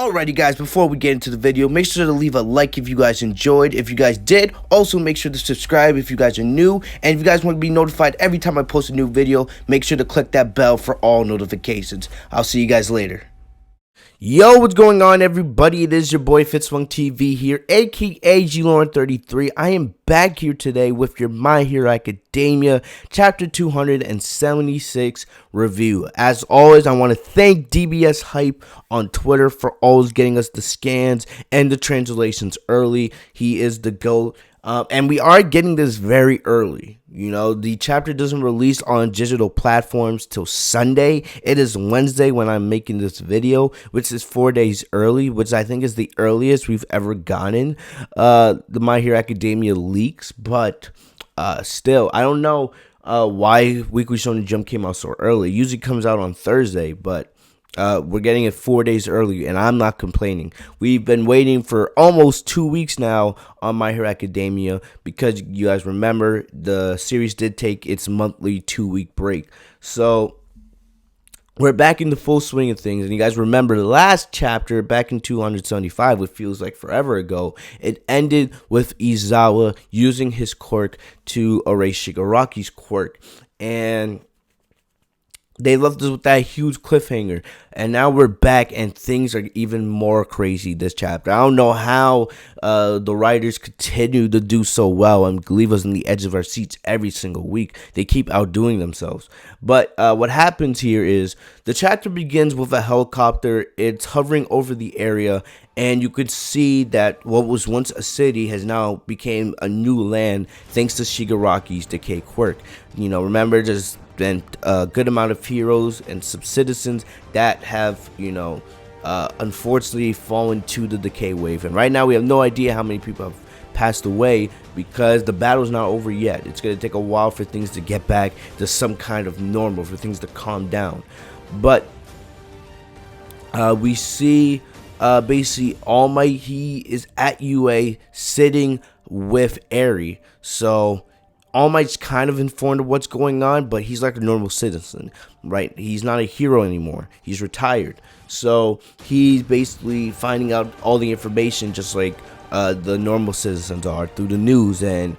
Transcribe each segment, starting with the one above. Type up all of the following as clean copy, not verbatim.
Alrighty guys, before we get into the video, make sure to leave a like if you guys enjoyed. If you guys did, also make sure to subscribe if you guys are new. And if you guys want to be notified every time I post a new video, make sure to click that bell for all notifications. I'll see you guys later. Yo, what's going on everybody? It is your boy Fitzwung TV here, aka GLauren33. I am back here today with your My Hero Academia Chapter 276 review. As always, I want to thank DBS Hype on Twitter for always getting us the scans and the translations early. He is the GOAT. And we are getting this very early. You know, the chapter doesn't release on digital platforms till Sunday. It is Wednesday when I'm making this video, which is 4 days early, which I think is the earliest we've ever gotten the My Hero Academia leaks. But still, I don't know why Weekly Shonen Jump came out so early. It usually comes out on Thursday, but we're getting it 4 days early, and I'm not complaining. We've been waiting for almost 2 weeks now on My Hero Academia because you guys remember the series did take its monthly 2-week break. So we're back in the full swing of things, and you guys remember the last chapter back in 275, which feels like forever ago. It ended with Aizawa using his quirk to erase Shigaraki's quirk, and they left us with that huge cliffhanger, and now we're back, and things are even more crazy this chapter. I don't know how the writers continue to do so well and leave us on the edge of our seats every single week. They keep outdoing themselves. But what happens here is the chapter begins with a helicopter. It's hovering over the area, and you could see that what was once a city has now become a new land thanks to Shigaraki's decay quirk. You know, remember, just been a good amount of heroes and some citizens that have, you know, unfortunately fallen to the decay wave. And right now we have no idea how many people have passed away because the battle's not over yet. It's going to take a while for things to get back to some kind of normal, for things to calm down. But we see basically All Might. He is at UA sitting with Eri. So All Might's kind of informed of what's going on, but he's like a normal citizen, right? He's not a hero anymore. He's retired. So he's basically finding out all the information just like the normal citizens are, through the news and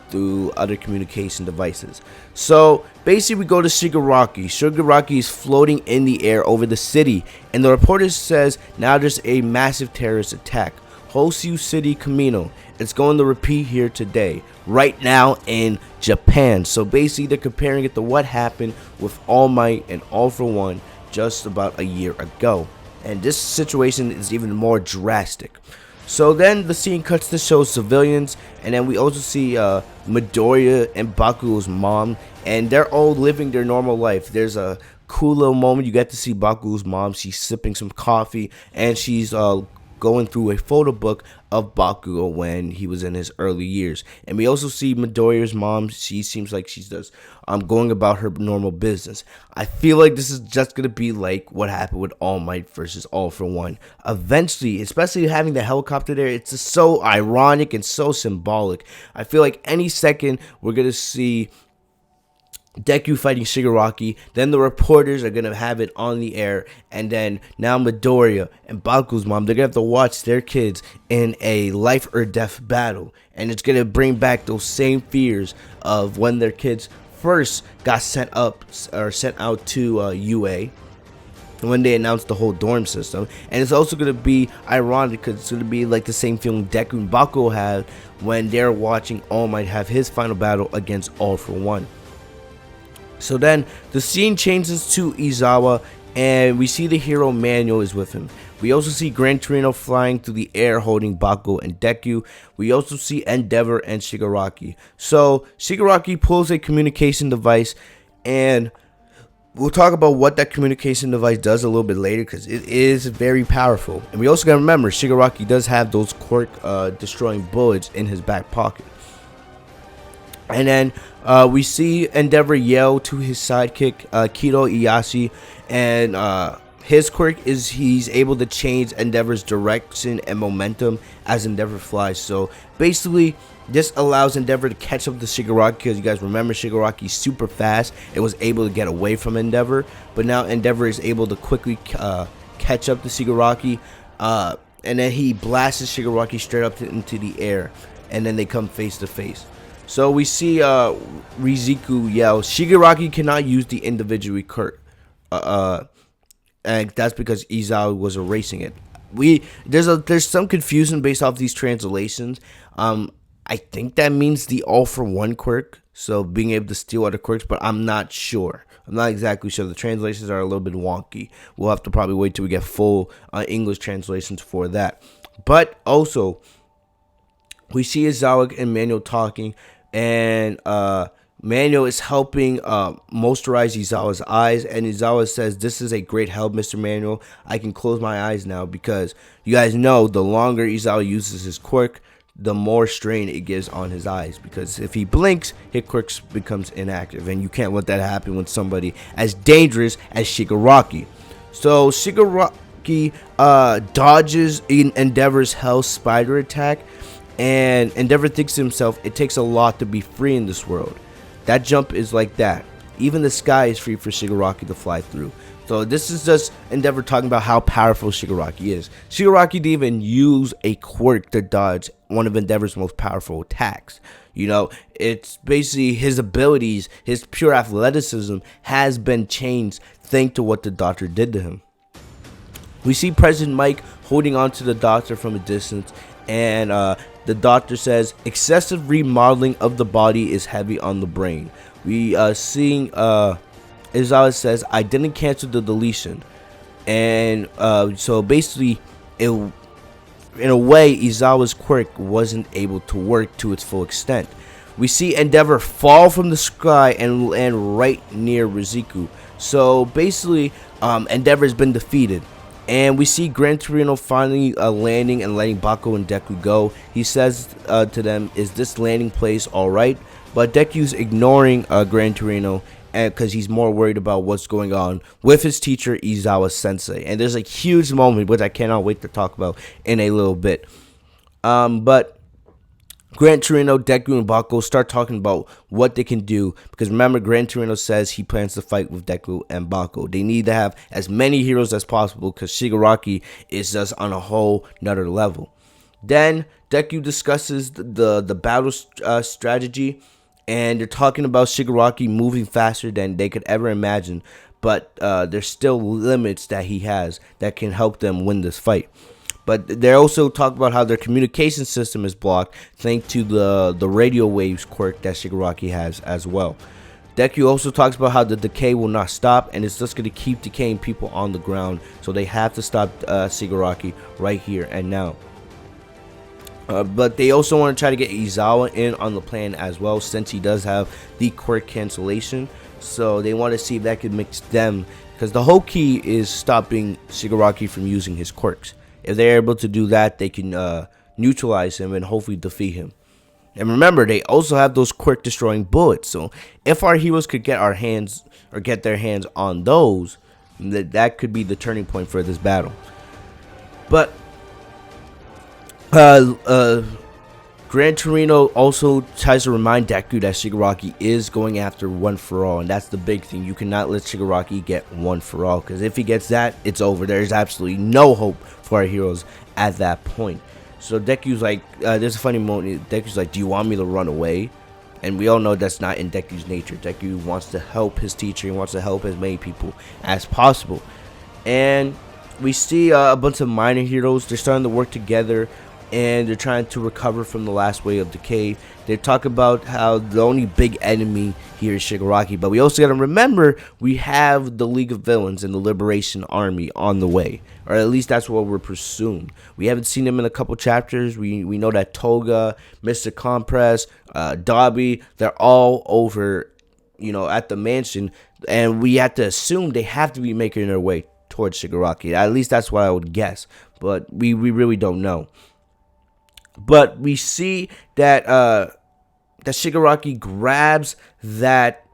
through other communication devices. So basically we go to Shigaraki. Shigaraki is floating in the air over the city, and the reporter says now there's a massive terrorist attack. Hosyu City Camino. It's going to repeat here today, right now in Japan. So basically they're comparing it to what happened with All Might and All for One just about a year ago. And this situation is even more drastic. So then the scene cuts to show civilians, and then we also see Midoriya and Bakugo's mom, and they're all living their normal life. There's a cool little moment. You get to see Bakugo's mom. She's sipping some coffee, and she's going through a photo book of Bakugo when he was in his early years. And we also see Midoriya's mom. She seems like she's just going about her normal business. I feel like this is just gonna be like what happened with All Might versus All for One. Eventually, especially having the helicopter there, it's just so ironic and so symbolic. I feel like any second we're gonna see Deku fighting Shigaraki, then the reporters are going to have it on the air, and then now Midoriya and Bakugo's mom, they're going to have to watch their kids in a life or death battle, and it's going to bring back those same fears of when their kids first got sent out to UA, when they announced the whole dorm system. And it's also going to be ironic because it's going to be like the same feeling Deku and Bakugo had when they're watching All Might have his final battle against All for One. So then the scene changes to Aizawa, and we see the hero manual is with him. We also see Gran Tornio flying through the air holding Bakugo and Deku. We also see Endeavor and Shigaraki. So Shigaraki pulls a communication device, and we'll talk about what that communication device does a little bit later because it is very powerful. And we also got to remember Shigaraki does have those quirk destroying bullets in his back pocket. And then we see Endeavor yell to his sidekick, Kido Ieyasu, and his quirk is he's able to change Endeavor's direction and momentum as Endeavor flies. So basically, this allows Endeavor to catch up to Shigaraki, because you guys remember Shigaraki's super fast and was able to get away from Endeavor. But now Endeavor is able to quickly catch up to Shigaraki. And then he blasts Shigaraki straight up into the air, and then they come face to face. So we see Riziku yell, "Shigaraki cannot use the individual quirk," and that's because Aizawa was erasing it. There's some confusion based off these translations. I think that means the all for one quirk, so being able to steal other quirks, but I'm not sure. I'm not exactly sure. The translations are a little bit wonky. We'll have to probably wait till we get full English translations for that. But also, we see Aizawa and Manuel talking, and Manuel is helping moisturize Izawa's eyes, and Aizawa says, "This is a great help, Mr. Manuel. I can close my eyes now," because you guys know the longer Aizawa uses his quirk, the more strain it gives on his eyes, because if he blinks, his quirk becomes inactive, and you can't let that happen with somebody as dangerous as Shigaraki. So Shigaraki dodges Endeavor's Hell Spider attack, and Endeavor thinks to himself, it takes a lot to be free in this world. That jump is like that. Even the sky is free for Shigaraki to fly through. So this is just Endeavor talking about how powerful Shigaraki is. Shigaraki didn't even use a quirk to dodge one of Endeavor's most powerful attacks. You know, it's basically his abilities, his pure athleticism has been changed thanks to what the doctor did to him. We see President Mike holding on to the doctor from a distance, and the doctor says, excessive remodeling of the body is heavy on the brain. We seeing Aizawa says, I didn't cancel the deletion. And so basically, in a way, Aizawa's quirk wasn't able to work to its full extent. We see Endeavor fall from the sky and land right near Riziku. So basically, Endeavor has been defeated. And we see Gran Tornio finally landing and letting Bakugo and Deku go. He says to them, is this landing place alright? But Deku's ignoring Gran Tornio because he's more worried about what's going on with his teacher, Aizawa Sensei. And there's a huge moment, which I cannot wait to talk about in a little bit. But Gran Tornio, Deku, and Bakugo start talking about what they can do. Because remember, Gran Tornio says he plans to fight with Deku and Bakugo. They need to have as many heroes as possible because Shigaraki is just on a whole nother level. Then Deku discusses the battle strategy. And they're talking about Shigaraki moving faster than they could ever imagine. But there's still limits that he has that can help them win this fight. But they also talk about how their communication system is blocked thanks to the radio waves quirk that Shigaraki has as well. Deku also talks about how the decay will not stop, and it's just going to keep decaying people on the ground. So they have to stop Shigaraki right here and now. But they also want to try to get Aizawa in on the plan as well, since he does have the quirk cancellation. So they want to see if that could mix them, because the whole key is stopping Shigaraki from using his quirks. If they're able to do that, they can neutralize him and hopefully defeat him. And remember, they also have those quirk destroying bullets. So if our heroes could get their hands on those, that could be the turning point for this battle. But Gran Tornio also tries to remind Deku that Shigaraki is going after one for all, and that's the big thing. You cannot let Shigaraki get one for all, because if he gets that, it's over. There's absolutely no hope for our heroes at that point. So Deku's like, there's a funny moment. Deku's like, do you want me to run away? And we all know that's not in Deku's nature. Deku wants to help his teacher. He wants to help as many people as possible. And we see a bunch of minor heroes. They're starting to work together, and they're trying to recover from the last wave of decay. They talk about how the only big enemy here is Shigaraki, but we also got to remember we have the League of Villains and the Liberation Army on the way, or at least that's what we're presumed. We haven't seen them in a couple chapters. We know that Toga, Mr. Compress, Dobby, they're all over, at the mansion, and we have to assume they have to be making their way towards Shigaraki. At least that's what I would guess, but we really don't know. But we see that Shigaraki grabs that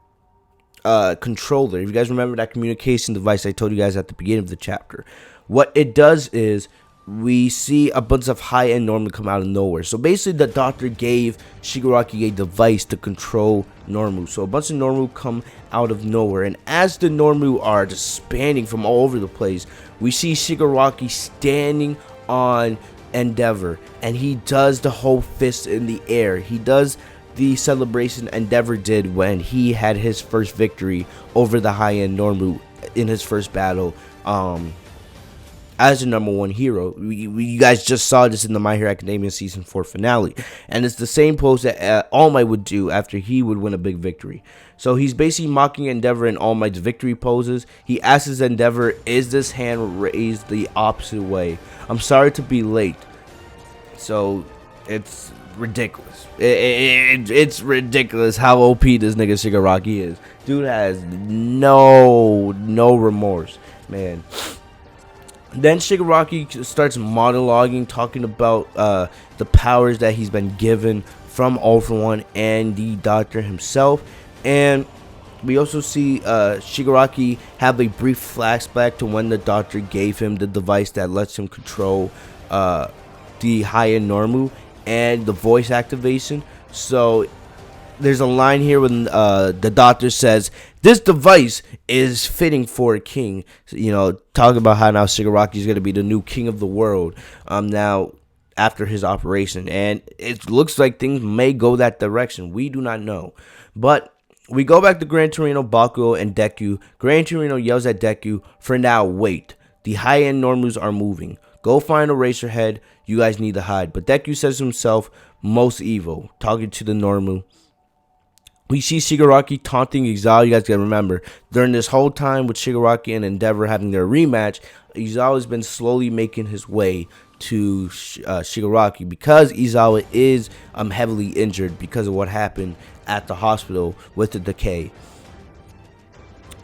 controller. If you guys remember that communication device I told you guys at the beginning of the chapter, what it does is we see a bunch of high-end Normu come out of nowhere. So basically the doctor gave Shigaraki a device to control Normu. So a bunch of Normu come out of nowhere, and as the Normu are just spanning from all over the place, we see Shigaraki standing on Endeavor, and he does the whole fist in the air. He does the celebration Endeavor did when he had his first victory over the high-end Normu in his first battle as the #1 hero. You guys just saw this in the My Hero Academia Season 4 finale. And it's the same pose that All Might would do after he would win a big victory. So he's basically mocking Endeavor in All Might's victory poses. He asks Endeavor, is this hand raised the opposite way? I'm sorry to be late. So it's ridiculous. It's ridiculous how OP this nigga Shigaraki is. Dude has no remorse, man. Then Shigaraki starts monologuing, talking about the powers that he's been given from All For One and the Doctor himself. And we also see Shigaraki have a brief flashback to when the Doctor gave him the device that lets him control the high-end Normu and the voice activation. So there's a line here when the Doctor says, this device is fitting for a king. So, you know, talking about how now Shigaraki is going to be the new king of the world now after his operation. And it looks like things may go that direction. We do not know. But we go back to Gran Tornio, Bakugo, and Deku. Gran Tornio yells at Deku, for now, wait. The high-end Normus are moving. Go find Eraserhead. You guys need to hide. But Deku says to himself, most evil, talking to the Normu. We see Shigaraki taunting Aizawa. You guys gotta remember, during this whole time with Shigaraki and Endeavor having their rematch, Aizawa has been slowly making his way to Shigaraki because Aizawa is heavily injured because of what happened at the hospital with the decay.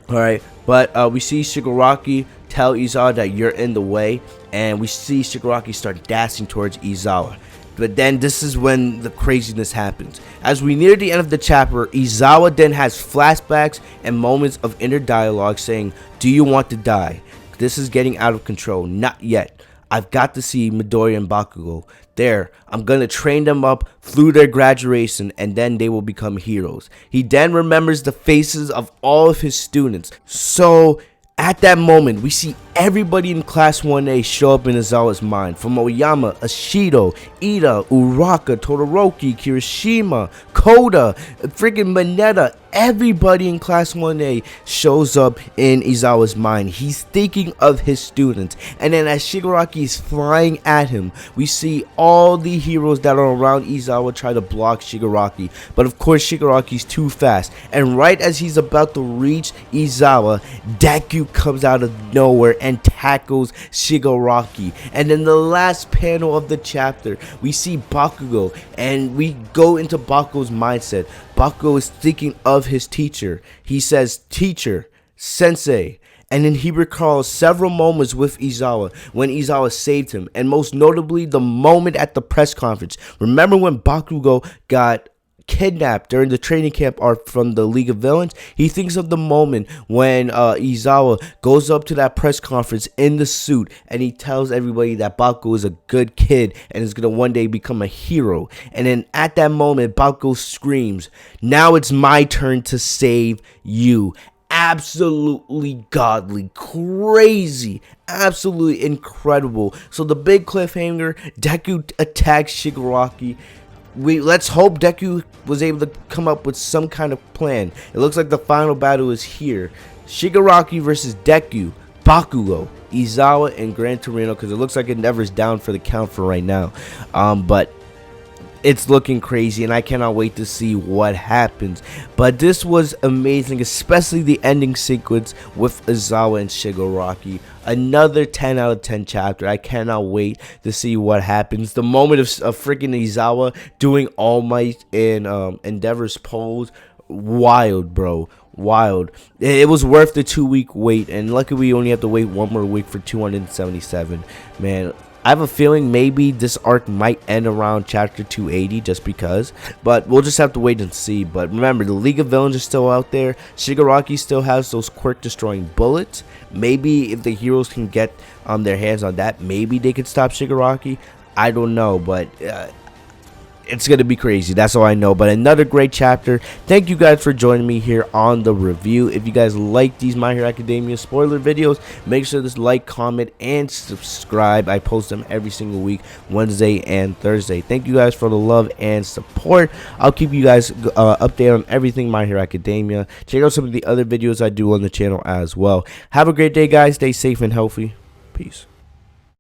Alright, but we see Shigaraki tell Aizawa that you're in the way, and we see Shigaraki start dashing towards Aizawa. But then this is when the craziness happens. As we near the end of the chapter, Aizawa then has flashbacks and moments of inner dialogue saying, do you want to die? This is getting out of control. Not yet. I've got to see Midoriya and Bakugo. There, I'm going to train them up through their graduation, and then they will become heroes. He then remembers the faces of all of his students. So at that moment, we see everybody in Class 1A show up in Aizawa's mind. From Oyama, Ashido, Ida, Uraka, Todoroki, Kirishima, Koda, freaking Mineta. Everybody in Class 1A shows up in Aizawa's mind. He's thinking of his students. And then as Shigaraki is flying at him, we see all the heroes that are around Aizawa try to block Shigaraki. But of course, Shigaraki's too fast. And right as he's about to reach Aizawa, Deku comes out of nowhere and tackles Shigaraki. And in the last panel of the chapter, we see Bakugo, and we go into Bakugo's mindset. Bakugo is thinking of his teacher. He says, teacher, sensei. And then he recalls several moments with Aizawa when Aizawa saved him. And most notably, the moment at the press conference. Remember when Bakugo got kidnapped during the training camp arc from the League of Villains? He thinks of the moment when Aizawa goes up to that press conference in the suit and he tells everybody that Bakugo is a good kid and is going to one day become a hero. And then at that moment, Bakugo screams, now it's my turn to save you. Absolutely godly, crazy, absolutely incredible. So the big cliffhanger, Deku attacks Shigaraki. Let's hope Deku was able to come up with some kind of plan. It looks like the final battle is here. Shigaraki versus Deku, Bakugo, Aizawa, and Gran Tornio, because it looks like Endeavor's down for the count for right now. But it's looking crazy, and I cannot wait to see what happens. But this was amazing, especially the ending sequence with Aizawa and Shigaraki. Another 10 out of 10 chapter. I cannot wait to see what happens. The moment of freaking Aizawa doing All Might in Endeavor's pose, wild, bro. Wild. It was worth the 2-week wait, and luckily we only have to wait one more week for 277. Man, I have a feeling maybe this arc might end around chapter 280 just because, but we'll just have to wait and see. But remember, the League of Villains is still out there. Shigaraki still has those quirk destroying bullets. Maybe if the heroes can get their hands on that, maybe they could stop Shigaraki. I don't know, but it's going to be crazy. That's all I know. But another great chapter. Thank you guys for joining me here on the review. If you guys like these My Hero Academia spoiler videos, make sure to like, comment, and subscribe. I post them every single week, Wednesday and Thursday. Thank you guys for the love and support. I'll keep you guys updated on everything My Hero Academia. Check out some of the other videos I do on the channel as well. Have a great day, guys. Stay safe and healthy. Peace.